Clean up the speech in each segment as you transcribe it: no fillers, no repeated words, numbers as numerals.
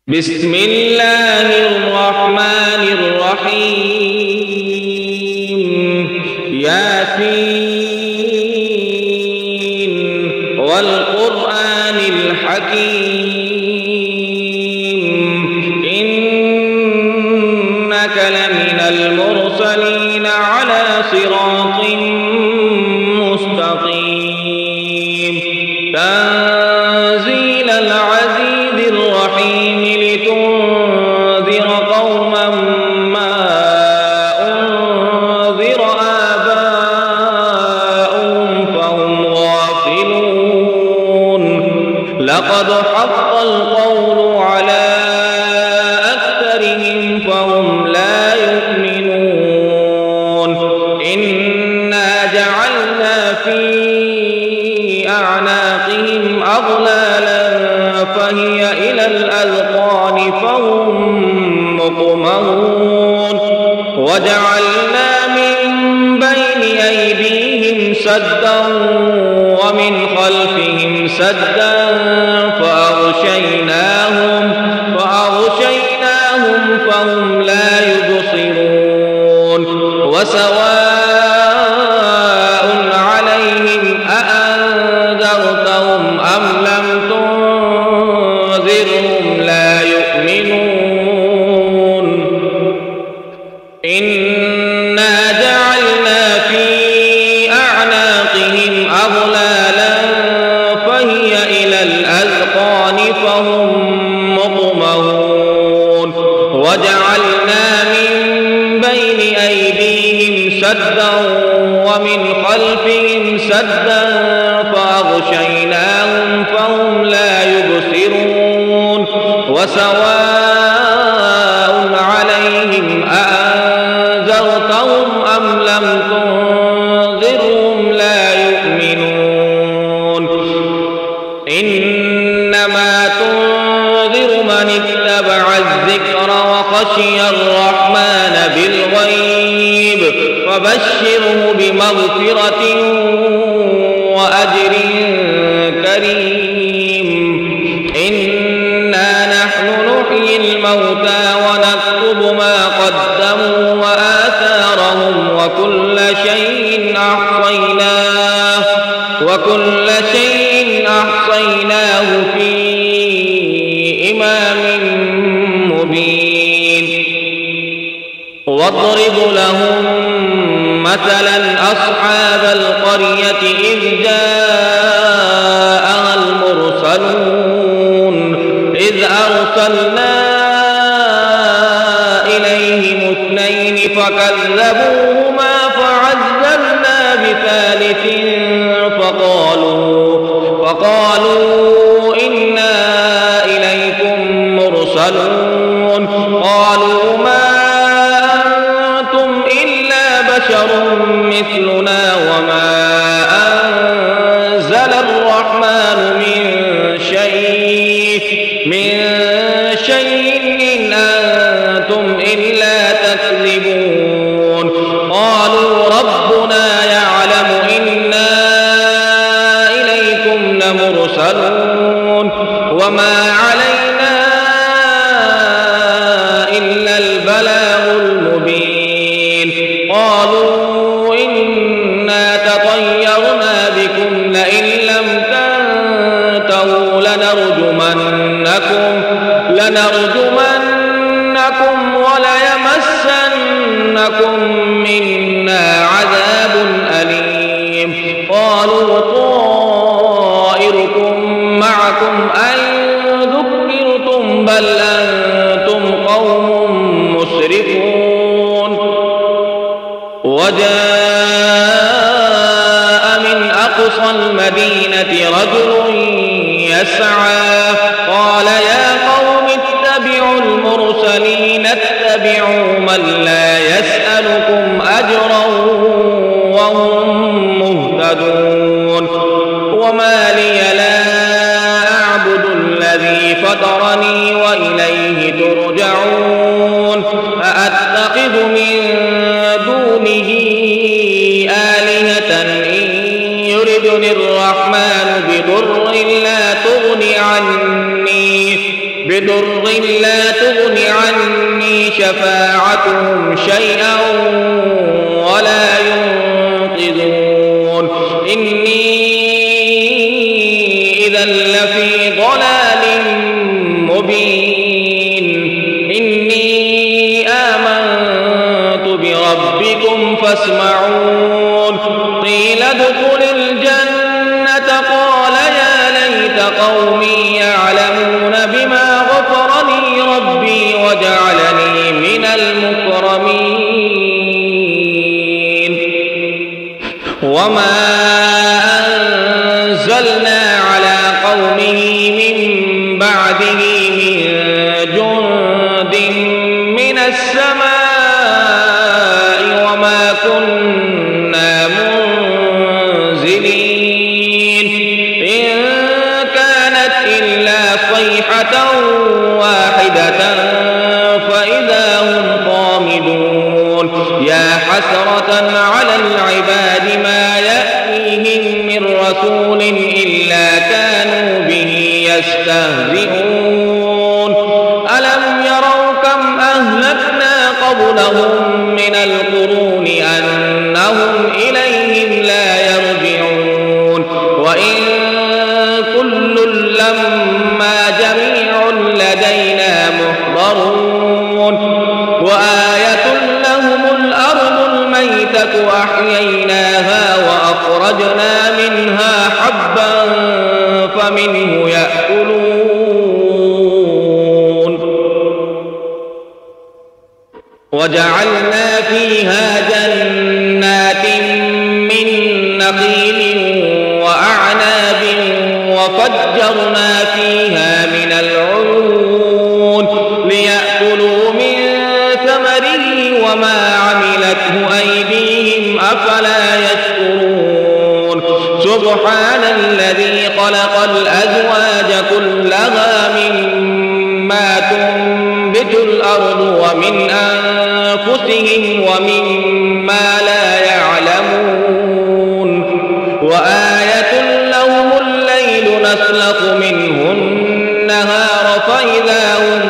بسم الله الرحمن الرحيم. ياسين والقرآن الحكيم إنك لمن المرسلين على صراط مستقيم. تنزيل العزيز الرحيم لتنذر قوما ما أنذر آباؤهم فهم غافلون. لقد حق القول على أكثرهم فهم لا يؤمنون. إنا جعلنا في أعناقهم أغلالا فهي إلى الأذقان فهم مقمحون. وجعلنا من بين أيديهم سدا ومن خلفهم سدا فأغشيناهم فهم لا يبصرون. وسواء عليهم أأنذرتهم أم لم تنذرهم لا يؤمنون. إنا جعلنا في أعناقهم أغلالا فهي إلى الأذقان فهم مقمحون. وجعلنا من بين أيديهم سدا ومن خلفهم سدا فأغشيناهم فهم لا يبصرون. وسواء عليهم أأنذرتهم أم لم تنذرهم لا يؤمنون. إنما تنذر من اتبع الذكر وخشي الرحمن بالغيب فبشره بمغفرة وأجر كريم. إنا نحن نحيي الموتى ونكتب ما قدموا وآثارهم وكل شيء أحصيناه في إمام مبين. واضرب لهم مثلا أصحاب القرية إذ جاءها المرسلون إذ أرسلنا إليهم اثنين فكذبوهما فعززنا بثالث فقالوا إنا إليكم مرسلون. قالوا ما أنتم إلا بشر مثلنا وما أنزل الرحمن من شيء إن أنتم إلا تكذبون. قالوا ربنا يعلم إنا إليكم لمرسلون وما علينا إلا البلاغ المبين. قالوا إنا تطيرنا بكم لئن لم تنتهوا لنرجمنكم وليمسنكم منا عذاب أليم. قالوا طائركم معكم أئن ذكرتم بل أنتم قوم مسرفون. وجاء من أقصى المدينة رجل يسعى قال يا قوم اتبعوا المرسلين اتبعوا من لا يسألكم أجرا وهم مهتدون. وما لي لا أعبد الذي فطرني وإليه ترجعون. أأتخذ من دونه آلهة إن يردني الرحمن بضر لا تغن عني بضر لا تغن عني شفاعتهم شيئا ولا ينقذون إني إذا لفي ضلال مبين إني آمنت بربكم فاسمعون قيل ادخل الجنة قال يا ليت قومي يعلمون بما غفر لي ربي وجعلني من المكرمين وما أنزلنا على قومه من بعده من جند من السماء وما كنا منزلين إن كانت إلا صيحة واحدة فإذا هم خامدون يا حسرة على العباد ما يأتيهم من رسول إلا كانوا به يستهزئون ألم يروا كم أهلكنا قبلهم من القرون أنهم إليهم لا يرجعون وإن كل لما جميع لدينا محضرون وآية لهم الأرض الميتة أحييناها وأخرجنا منها حبا فمنه يأكلون وجعلنا فيها جنات من نخيل وأعناب وفجرنا فيها من العيون ليأكلوا من ثمره وما عملته أيديهم أفلا يشكرون سبحان الذي خلق الأزواج كلها مما تنبت الأرض ومن أنفسهم ومما لا يعلمون وآية لهم الليل نسلخ منه النهار فإذا هم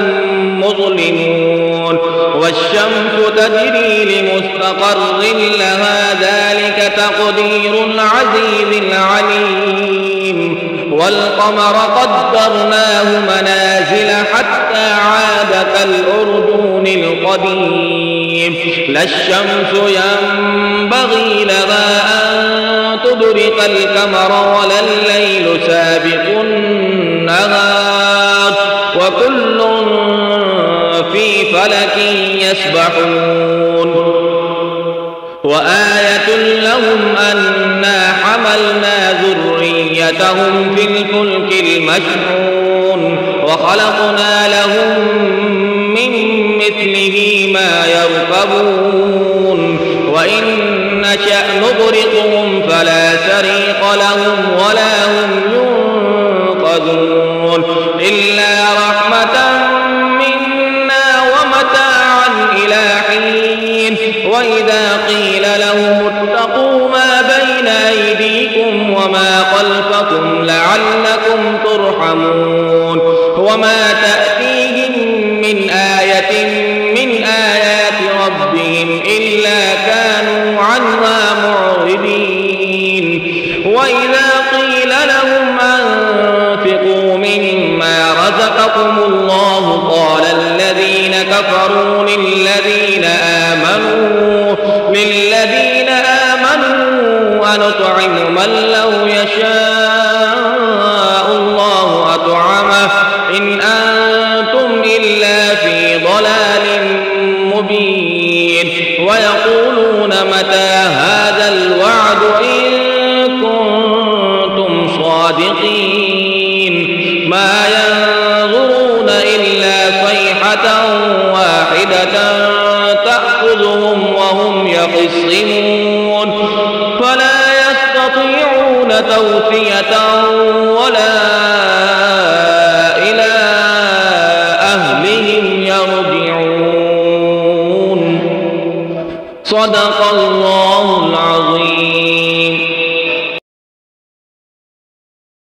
مظلمون والشمس تجري لمستقر لها ذلك تقدير العزيز العليم والقمر قدرناه منازل حتى عاد كالأرجون القديم لا الشمس ينبغي لها أن تدرك القمر ولا الليل سابق النهار وكل في فلك يسبحون وآية لهم أنا حملنا ذريتهم في الفلك المشحون وخلقنا لهم من مثله ما يركبون وإن نشأ نغرقهم فلا سريق لهم ولا هم ينقذون إلا رحمة منا ومتاعا إلى حين وإذا قيل لهم اتقوا ما بين أيديكم وما خلفكم لعلكم ترحمون وما تأتيهم من آية من آيات ربهم إلا كانوا عنها معرضين وإذا قيل لهم أنفقوا مما رزقكم الله قال الذين كفروا للذين آمنوا أنطعم من لو يشاء الله أطعمه إن أنتم إلا في ضلال مبين ويقولون متى هذا الوعد إن كنتم صادقين ما ينظرون إلا صيحة واحدة تأخذهم وهم يخصمون فلا يستطيعون توصية